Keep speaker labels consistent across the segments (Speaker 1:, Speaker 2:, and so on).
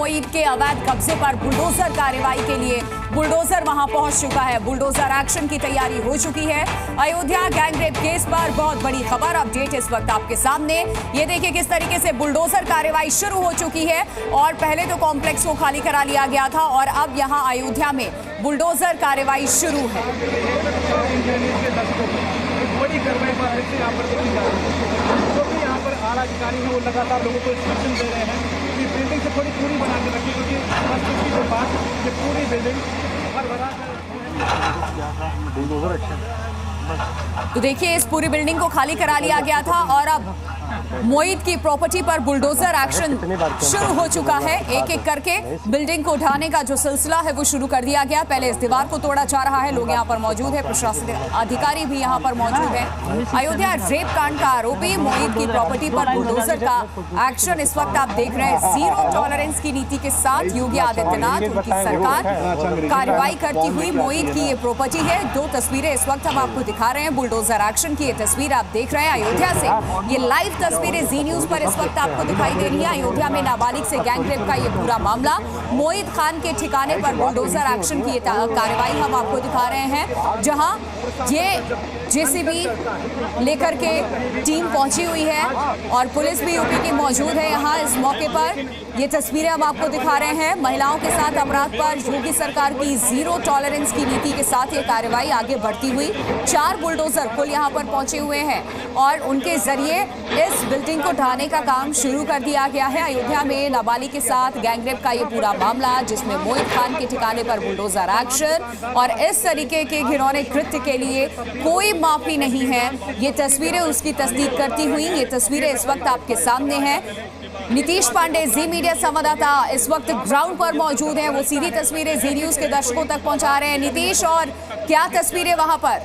Speaker 1: मोईद के अवैध कब्जे पर बुलडोजर कार्रवाई के लिए बुलडोजर वहां पहुंच चुका है। बुलडोजर एक्शन की तैयारी हो चुकी है। अयोध्या गैंगरेप केस पर बहुत बड़ी खबर अपडेट इस वक्त आपके सामने। ये देखिए किस तरीके से बुलडोजर कार्रवाई शुरू हो चुकी है और पहले तो कॉम्प्लेक्स को खाली करा लिया गया था और अब यहां अयोध्या में बुलडोजर कार्रवाई शुरू है।
Speaker 2: यहाँ पर आला अधिकारी हैं वो लगातार लोगों को इंस्ट्रक्शन दे रहे हैं कि बिल्डिंग से थोड़ी दूरी बना के रखिए, क्योंकि बस इसकी जो बात ये पूरी बिल्डिंग भर भरा
Speaker 1: तो देखिए इस पूरी बिल्डिंग को खाली करा लिया गया था और अब मोईद की प्रॉपर्टी पर बुलडोजर एक्शन शुरू हो चुका है। एक एक करके बिल्डिंग को उठाने का जो सिलसिला है वो शुरू कर दिया गया। पहले इस दीवार को तोड़ा जा रहा है। लोग यहाँ पर मौजूद है, प्रशासनिक अधिकारी भी यहाँ पर मौजूद है। अयोध्या रेप कांड का आरोपी मोईद की प्रॉपर्टी पर बुलडोजर का एक्शन इस वक्त आप देख रहे हैं। जीरो टॉलरेंस की नीति के साथ योगी आदित्यनाथ उनकी सरकार कार्रवाई करती हुई मोईद की ये प्रॉपर्टी है। दो तस्वीरें इस वक्त हम आपको दिखा रहे हैं। बुलडोजर एक्शन की ये तस्वीर आप देख रहे हैं अयोध्या से। ये लाइव तस्वीरें जी न्यूज पर इस वक्त आपको दिखाई दे रही है। अयोध्या में नाबालिग से गैंगरेप का ये पूरा मामला, मोईद खान के ठिकाने पर बुलडोजर एक्शन की कार्रवाई हम आपको दिखा रहे हैं, जहां ये जेसीबी लेकर के टीम पहुंची हुई है और पुलिस भी यूपी की मौजूद है यहाँ इस मौके पर। ये तस्वीरें हम आपको दिखा रहे हैं। महिलाओं के साथ अपराध पर योगी सरकार की जीरो टॉलरेंस की नीति के साथ ये कार्रवाई आगे बढ़ती हुई 4 बुलडोजर कुल यहाँ पर पहुंचे हुए हैं और उनके जरिए इस बिल्डिंग को ढाने का काम शुरू कर दिया गया है। अयोध्या में नाबालिग के साथ गैंगरेप का ये पूरा मामला, जिसमें मोईद खान के ठिकाने पर बुलडोजर एक्शन और इस तरीके के घिनौने कृत्य के लिए कोई माफी नहीं है। ये तस्वीरें उसकी तस्दीक करती हुई ये तस्वीरें इस वक्त आपके सामने हैं। नीतीश पांडे जी मीडिया संवाददाता इस वक्त ग्राउंड पर मौजूद हैं। वो सीधी तस्वीरें जी न्यूज के दर्शकों तक पहुंचा रहे हैं। नीतीश, और क्या तस्वीरें वहां पर?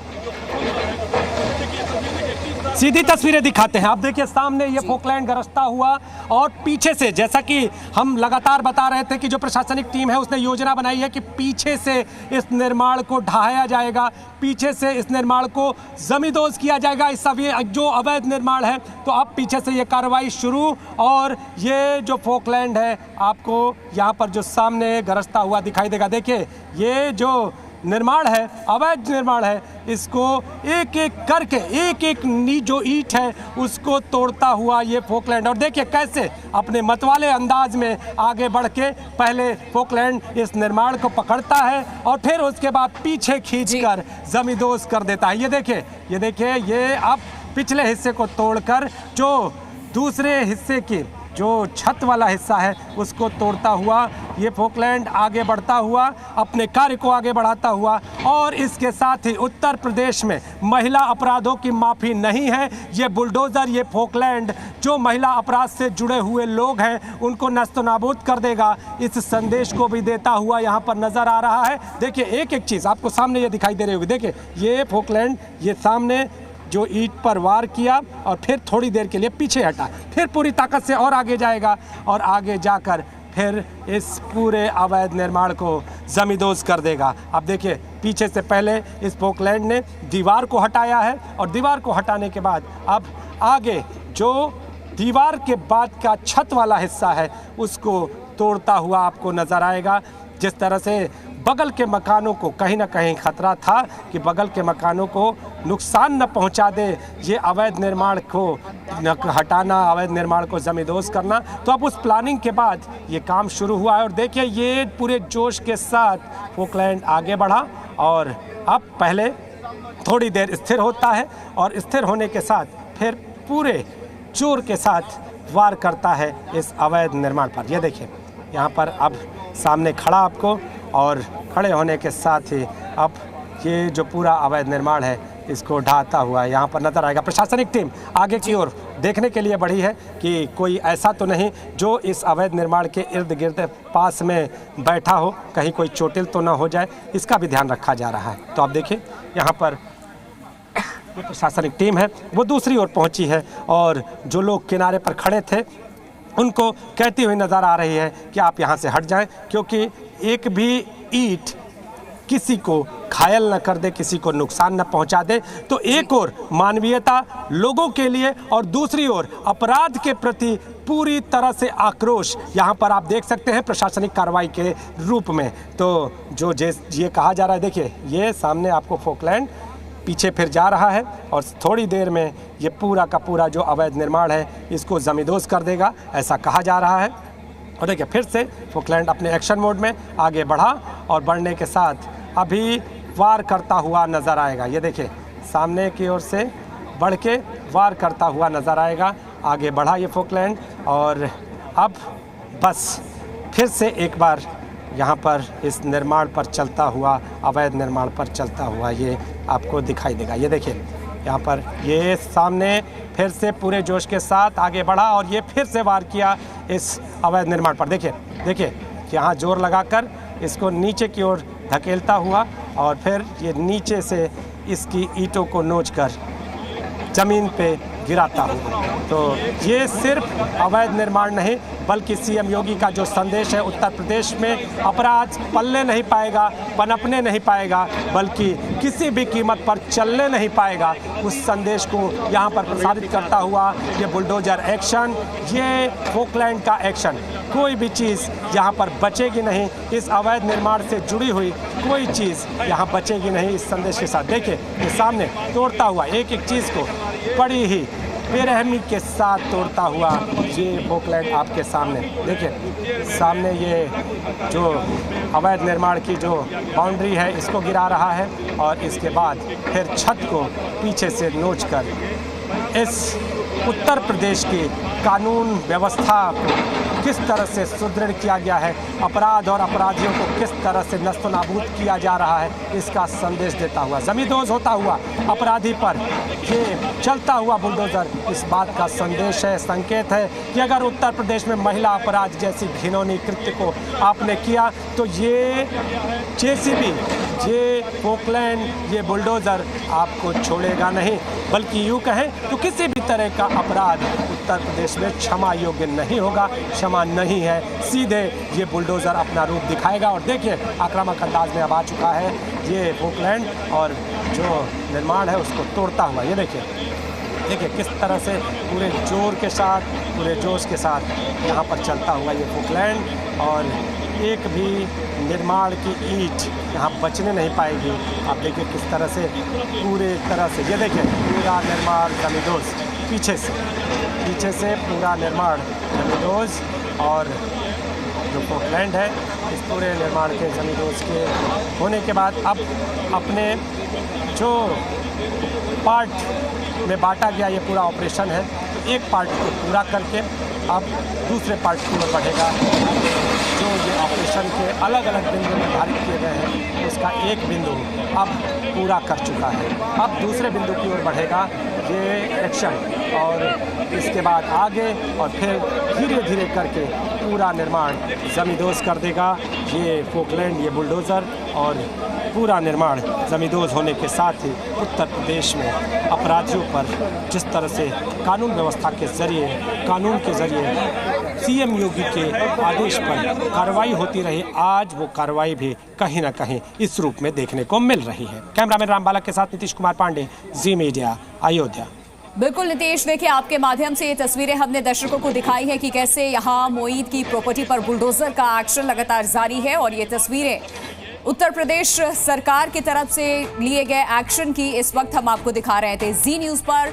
Speaker 3: सीधी तस्वीरें दिखाते हैं। आप देखिए सामने ये फोकलैंड गरजता हुआ और पीछे से, जैसा कि हम लगातार बता रहे थे कि जो प्रशासनिक टीम है उसने योजना बनाई है कि पीछे से इस निर्माण को ढहाया जाएगा, पीछे से इस निर्माण को जमींदोज किया जाएगा, इस सब ये जो अवैध निर्माण है। तो अब पीछे से ये कार्रवाई शुरू और ये जो फोकलैंड है आपको यहाँ पर जो सामने गरजता हुआ दिखाई देगा। देखिए ये जो निर्माण है, अवैध निर्माण है, इसको एक एक करके एक एक जो ईंट है उसको तोड़ता हुआ ये फोकलैंड, और देखिए कैसे अपने मतवाले अंदाज में आगे बढ़ के पहले फोकलैंड इस निर्माण को पकड़ता है और फिर उसके बाद पीछे खींचकर जमींदोज कर देता है। ये देखिए ये अब पिछले हिस्से को तोड़कर जो दूसरे हिस्से की जो छत वाला हिस्सा है उसको तोड़ता हुआ ये फोकलैंड आगे बढ़ता हुआ अपने कार्य को आगे बढ़ाता हुआ, और इसके साथ ही उत्तर प्रदेश में महिला अपराधों की माफ़ी नहीं है। ये बुलडोज़र, ये फोकलैंड जो महिला अपराध से जुड़े हुए लोग हैं उनको नस्तनाबूद कर देगा, इस संदेश को भी देता हुआ यहाँ पर नज़र आ रहा है। देखिए एक एक चीज़ आपको सामने ये दिखाई दे रही होगी। देखिए ये फोकलैंड, ये सामने जो ईंट पर वार किया और फिर थोड़ी देर के लिए पीछे हटा, फिर पूरी ताकत से और आगे जाएगा और आगे जाकर फिर इस पूरे अवैध निर्माण को जमींदोज कर देगा। अब देखिए पीछे से पहले इस फोकलैंड ने दीवार को हटाया है और दीवार को हटाने के बाद अब आगे जो दीवार के बाद का छत वाला हिस्सा है उसको तोड़ता हुआ आपको नज़र आएगा। जिस तरह से बगल के मकानों को कहीं ना कहीं खतरा था कि बगल के मकानों को नुकसान न पहुंचा दे ये अवैध निर्माण को हटाना, अवैध निर्माण को जमींदोज करना, तो अब उस प्लानिंग के बाद ये काम शुरू हुआ है। और देखिए ये पूरे जोश के साथ फोकलैंड आगे बढ़ा और अब पहले थोड़ी देर स्थिर होता है और स्थिर होने के साथ फिर पूरे जोर के साथ वार करता है इस अवैध निर्माण पर। ये देखिए यहाँ पर अब सामने खड़ा आपको, और खड़े होने के साथ ही अब ये जो पूरा अवैध निर्माण है इसको ढाता हुआ यहाँ पर नज़र आएगा। प्रशासनिक टीम आगे की ओर देखने के लिए बढ़ी है कि कोई ऐसा तो नहीं जो इस अवैध निर्माण के इर्द गिर्द पास में बैठा हो, कहीं कोई चोटिल तो ना हो जाए, इसका भी ध्यान रखा जा रहा है। तो आप देखिए यहाँ पर जो प्रशासनिक टीम है वो दूसरी ओर पहुँची है और जो लोग किनारे पर खड़े थे उनको कहती हुई नज़र आ रही है कि आप यहाँ से हट जाएं, क्योंकि एक भी ईंट किसी को घायल न कर दे, किसी को नुकसान न पहुंचा दे। तो एक ओर मानवीयता लोगों के लिए और दूसरी ओर अपराध के प्रति पूरी तरह से आक्रोश यहाँ पर आप देख सकते हैं प्रशासनिक कार्रवाई के रूप में। तो जो ये कहा जा रहा है, देखिए ये सामने आपको फोकलैंड पीछे फिर जा रहा है और थोड़ी देर में ये पूरा का पूरा जो अवैध निर्माण है इसको जमींदोज कर देगा, ऐसा कहा जा रहा है। और देखिए फिर से फोकलैंड अपने एक्शन मोड में आगे बढ़ा और बढ़ने के साथ अभी वार करता हुआ नज़र आएगा। ये देखिए सामने की ओर से बढ़ के वार करता हुआ नज़र आएगा। आगे बढ़ा ये फोकलैंड और अब बस फिर से एक बार यहाँ पर इस निर्माण पर चलता हुआ, अवैध निर्माण पर चलता हुआ ये आपको दिखाई देगा। ये देखिए यहाँ पर ये सामने फिर से पूरे जोश के साथ आगे बढ़ा और ये फिर से वार किया इस अवैध निर्माण पर। देखिए यहाँ जोर लगाकर इसको नीचे की ओर धकेलता हुआ और फिर ये नीचे से इसकी ईंटों को नोचकर ज़मीन पे गिराता हुआ। तो ये सिर्फ अवैध निर्माण नहीं बल्कि सीएम योगी का जो संदेश है, उत्तर प्रदेश में अपराध पलने नहीं पाएगा, पनपने नहीं पाएगा, बल्कि किसी भी कीमत पर चलने नहीं पाएगा, उस संदेश को यहाँ पर प्रसारित करता हुआ ये बुलडोजर एक्शन, ये फोकलैंड का एक्शन, कोई भी चीज़ यहाँ पर बचेगी नहीं। इस अवैध निर्माण से जुड़ी हुई कोई चीज़ यहाँ बचेगी नहीं इस संदेश के साथ। देखिए ये सामने तोड़ता हुआ एक एक चीज़ को बड़ी ही बेरहमी के साथ तोड़ता हुआ ये फोकलैंड आपके सामने। देखिए सामने ये जो अवैध निर्माण की जो बाउंड्री है इसको गिरा रहा है और इसके बाद फिर छत को पीछे से नोचकर इस उत्तर प्रदेश की कानून व्यवस्था को किस तरह से सुदृढ़ किया गया है, अपराध और अपराधियों को किस तरह से नस्त नाबूद किया जा रहा है, इसका संदेश देता हुआ, जमींदोज होता हुआ अपराधी पर ये चलता हुआ बुलडोजर इस बात का संदेश है, संकेत है कि अगर उत्तर प्रदेश में महिला अपराध जैसी घिनौनी कृत्य को आपने किया तो ये जेसीबी, ये फोकलैंड, ये बुलडोजर आपको छोड़ेगा नहीं, बल्कि यूँ कहें तो किसी भी तरह का अपराध उत्तर प्रदेश में क्षमा योग्य नहीं होगा, क्षमा नहीं है। सीधे ये बुलडोज़र अपना रूप दिखाएगा और देखिए आक्रामक अंदाज में अब आ चुका है ये फोकलैंड और जो निर्माण है उसको तोड़ता हुआ। ये देखिए किस तरह से पूरे जोर के साथ, पूरे जोश के साथ यहाँ पर चलता हुआ ये फोकलैंड और एक भी निर्माण की ईंट यहाँ बचने नहीं पाएगी। आप देखिए किस तरह से पूरे तरह से, ये देखिए पूरा निर्माण जमींदोज, पीछे से पूरा निर्माण जमींदोज और जो फोकलैंड है इस पूरे निर्माण के जमींदोज के होने के बाद अब अपने जो पार्ट में बांटा गया ये पूरा ऑपरेशन है, एक पार्ट को पूरा करके अब दूसरे पार्ट की ओर बढ़ेगा। जो ये ऑपरेशन के अलग अलग बिंदु निर्धारित किए गए हैं उसका एक बिंदु अब पूरा कर चुका है, अब दूसरे बिंदु की ओर बढ़ेगा ये एक्शन और इसके बाद आगे और फिर धीरे धीरे करके पूरा निर्माण जमींदोज कर देगा ये फोकलैंड, ये बुलडोज़र और पूरा निर्माण जमींदोज होने के साथ ही उत्तर प्रदेश में अपराधियों पर जिस तरह से कानून व्यवस्था के ज़रिए, कानून के ज़रिए सीएम योगी के आदेश पर कार्रवाई होती रही, आज वो कार्रवाई भी कहीं ना कहीं इस रूप में देखने को मिल रही है। कैमरामैन राम बालक के साथ नीतीश कुमार पांडे, जी मीडिया, अयोध्या।
Speaker 1: बिल्कुल नीतीश, देखिए आपके माध्यम से ये तस्वीरें हमने दर्शकों को दिखाई है कि कैसे यहाँ मोईद की प्रॉपर्टी पर बुलडोजर का एक्शन लगातार जारी है और ये तस्वीरें उत्तर प्रदेश सरकार की तरफ से लिए गए एक्शन की इस वक्त हम आपको दिखा रहे थे जी न्यूज़ पर।